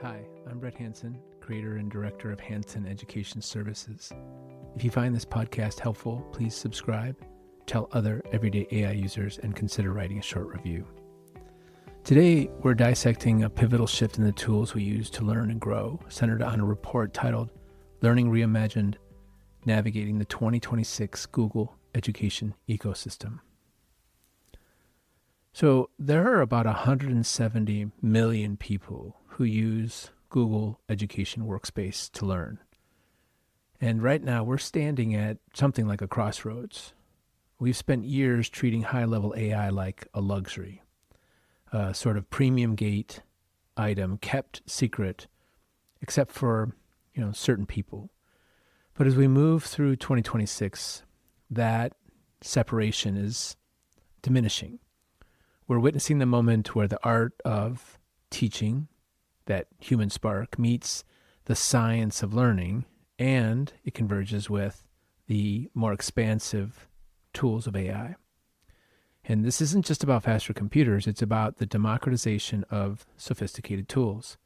Hi, I'm Brett Hanson, creator and director of Hanson Education Services. If you find this podcast helpful, please subscribe, tell other everyday AI users, and consider writing a short review. Today, we're dissecting a pivotal shift in the tools we use to learn and grow, centered on a report titled Learning Reimagined, Navigating the 2026 Google Education Ecosystem. So there are about 170 million people who use Google Education Workspace to learn. And right now we're standing at something like a crossroads. We've spent years treating high-level AI like a luxury, a sort of premium gate item kept secret, except for, certain people. But as we move through 2026, that separation is diminishing. We're witnessing the moment where the art of teaching, that human spark, meets the science of learning, and it converges with the more expansive tools of AI. And this isn't just about faster computers, it's about the democratization of sophisticated tools.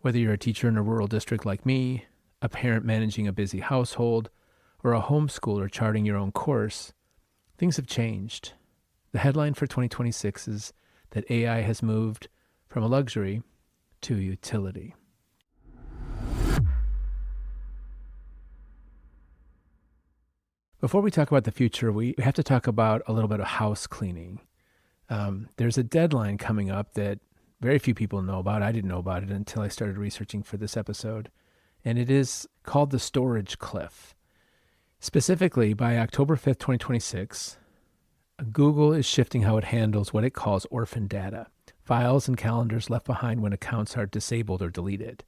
Whether you're a teacher in a rural district like me, a parent managing a busy household, or a homeschooler charting your own course, things have changed. The headline for 2026 is that AI has moved from a luxury to utility. Before we talk about the future, we have to talk about a little bit of house cleaning. There's a deadline coming up that very few people know about. I didn't know about it until I started researching for this episode. And it is called the storage cliff. Specifically, by October 5th, 2026, Google is shifting how it handles what it calls orphan data, files and calendars left behind when accounts are disabled or deleted.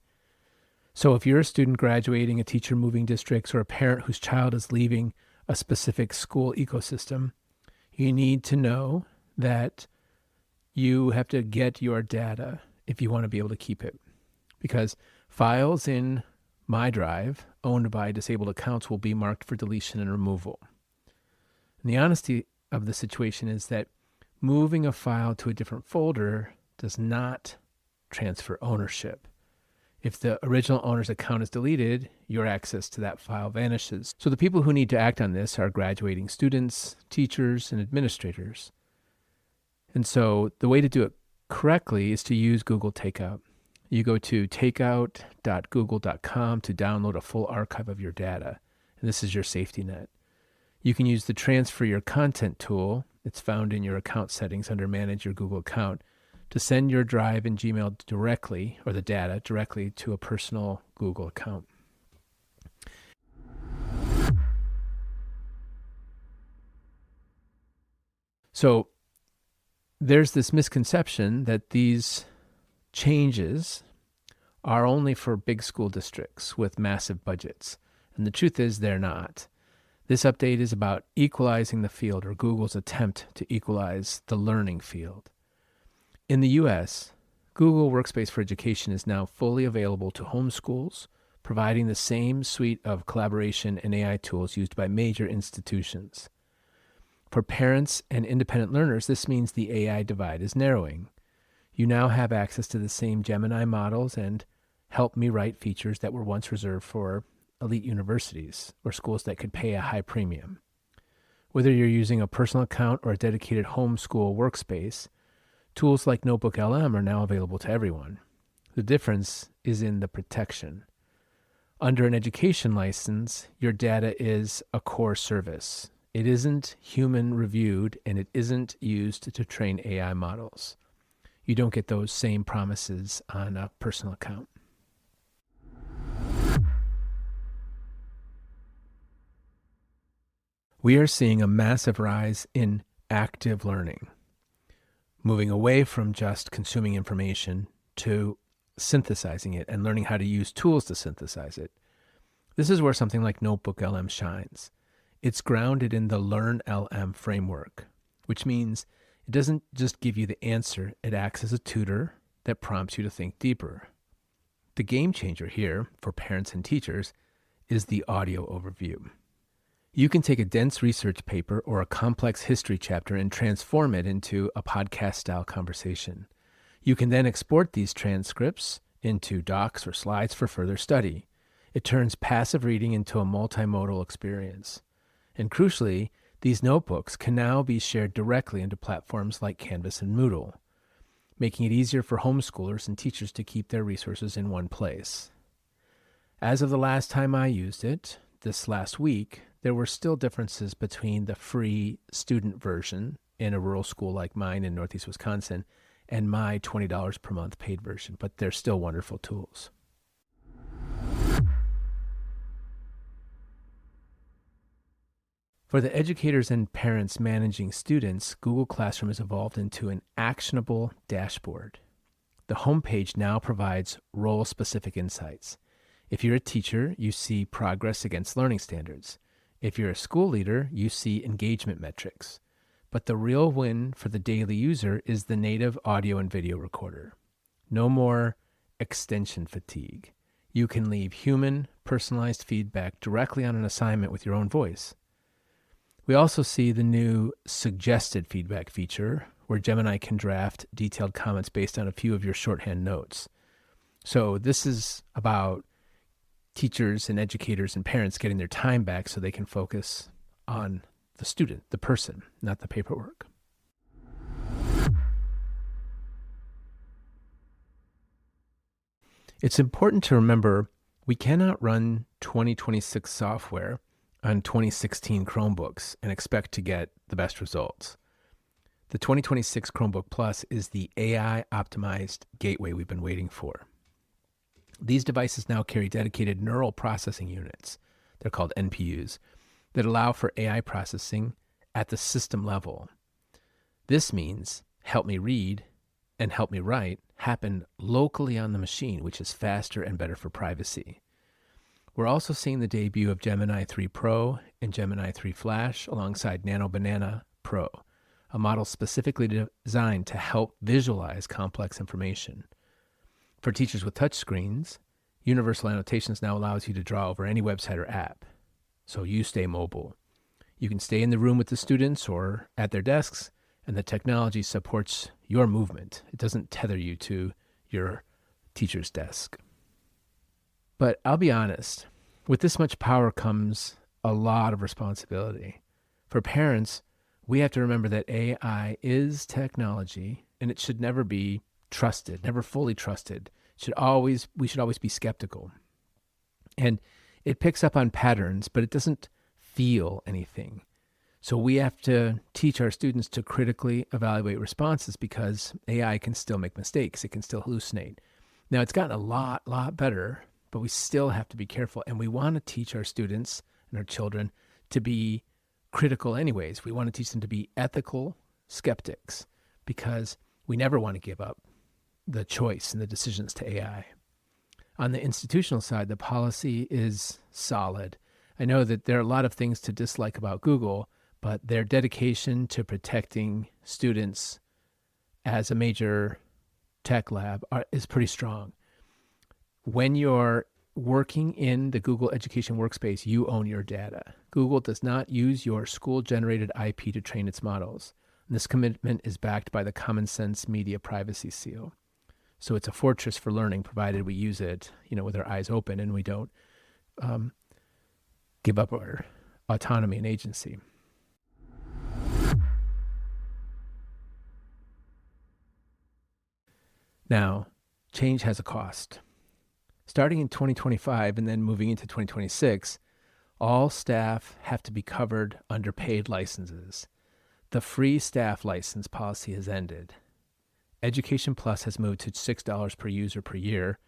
So if you're a student graduating, a teacher moving districts, or a parent whose child is leaving a specific school ecosystem, you need to know that you have to get your data if you want to be able to keep it. Because files in My Drive owned by disabled accounts will be marked for deletion and removal. And the honesty of the situation is that moving a file to a different folder does not transfer ownership. If the original owner's account is deleted, your access to that file vanishes. So the people who need to act on this are graduating students, teachers, and administrators. And so the way to do it correctly is to use Google Takeout. You go to takeout.google.com to download a full archive of your data. And this is your safety net. You can use the Transfer Your Content tool, it's found in your account settings under Manage Your Google Account, to send your Drive and Gmail directly, or the data directly to a personal Google account. So there's this misconception that these changes are only for big school districts with massive budgets. And the truth is they're not. This update is about equalizing the field, or Google's attempt to equalize the learning field. In the US, Google Workspace for Education is now fully available to homeschools, providing the same suite of collaboration and AI tools used by major institutions. For parents and independent learners, this means the AI divide is narrowing. You now have access to the same Gemini models and Help Me Write features that were once reserved for elite universities or schools that could pay a high premium. Whether you're using a personal account or a dedicated homeschool workspace, tools like NotebookLM are now available to everyone. The difference is in the protection. Under an education license, your data is a core service. It isn't human reviewed, and it isn't used to train AI models. You don't get those same promises on a personal account. We are seeing a massive rise in active learning, moving away from just consuming information to synthesizing it and learning how to use tools to synthesize it. This is where something like NotebookLM shines. It's grounded in the LearnLM framework, which means it doesn't just give you the answer, it acts as a tutor that prompts you to think deeper. The game changer here for parents and teachers is the audio overview. You can take a dense research paper or a complex history chapter and transform it into a podcast-style conversation. You can then export these transcripts into docs or slides for further study. It turns passive reading into a multimodal experience. And crucially, these notebooks can now be shared directly into platforms like Canvas and Moodle, making it easier for homeschoolers and teachers to keep their resources in one place. As of the last time I used it, this last week, there were still differences between the free student version in a rural school like mine in Northeast Wisconsin and my $20 per month paid version, but they're still wonderful tools. For the educators and parents managing students, Google Classroom has evolved into an actionable dashboard. The homepage now provides role-specific insights. If you're a teacher, you see progress against learning standards. If you're a school leader, you see engagement metrics. But the real win for the daily user is the native audio and video recorder. No more extension fatigue. You can leave human, personalized feedback directly on an assignment with your own voice. We also see the new suggested feedback feature, where Gemini can draft detailed comments based on a few of your shorthand notes. So this is about teachers and educators and parents getting their time back so they can focus on the student, the person, not the paperwork. It's important to remember we cannot run 2026 software on 2016 Chromebooks and expect to get the best results. The 2026 Chromebook Plus is the AI-optimized gateway we've been waiting for. These devices now carry dedicated neural processing units, they're called NPUs, that allow for AI processing at the system level. This means help me read and help me write happen locally on the machine, which is faster and better for privacy. We're also seeing the debut of Gemini 3 Pro and Gemini 3 Flash alongside Nano Banana Pro, a model specifically designed to help visualize complex information. For teachers with touchscreens, Universal Annotations now allows you to draw over any website or app, so you stay mobile. You can stay in the room with the students or at their desks, and the technology supports your movement. It doesn't tether you to your teacher's desk. But I'll be honest, with this much power comes a lot of responsibility. For parents, we have to remember that AI is technology, and it should never be trusted, never fully trusted. We should always be skeptical. And it picks up on patterns, but it doesn't feel anything. So we have to teach our students to critically evaluate responses because AI can still make mistakes. It can still hallucinate. Now, it's gotten a lot better, but we still have to be careful. And we want to teach our students and our children to be critical anyways. We want to teach them to be ethical skeptics because we never want to give up the choice and the decisions to AI. On the institutional side, the policy is solid. I know that there are a lot of things to dislike about Google, but their dedication to protecting students as a major tech lab is pretty strong. When you're working in the Google Education Workspace, you own your data. Google does not use your school-generated IP to train its models. And this commitment is backed by the Common Sense Media Privacy Seal. So it's a fortress for learning, provided we use it, with our eyes open and we don't give up our autonomy and agency. Now, change has a cost. Starting in 2025 and then moving into 2026, all staff have to be covered under paid licenses. The free staff license policy has ended. Education Plus has moved to $6 per user per year,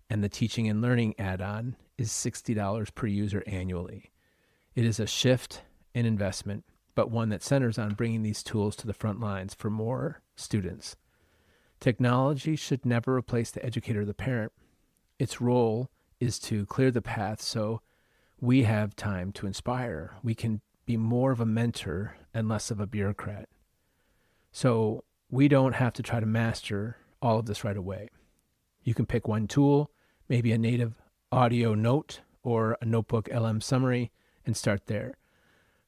and the Teaching and Learning add-on is $60 per user annually. It is a shift in investment, but one that centers on bringing these tools to the front lines for more students. Technology should never replace the educator or the parent. Its role is to clear the path so we have time to inspire. We can be more of a mentor and less of a bureaucrat. So we don't have to try to master all of this right away. You can pick one tool, maybe a native audio note or a NotebookLM summary, and start there.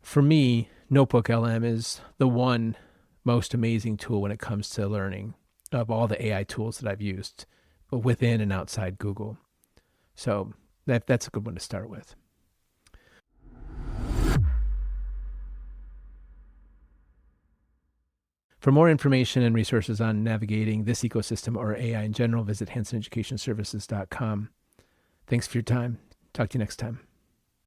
For me, NotebookLM is the one most amazing tool when it comes to learning of all the AI tools that I've used. within and outside Google. So that's a good one to start with. For more information and resources on navigating this ecosystem or AI in general, visit hansoneducationservices.com. Thanks for your time. Talk to you next time.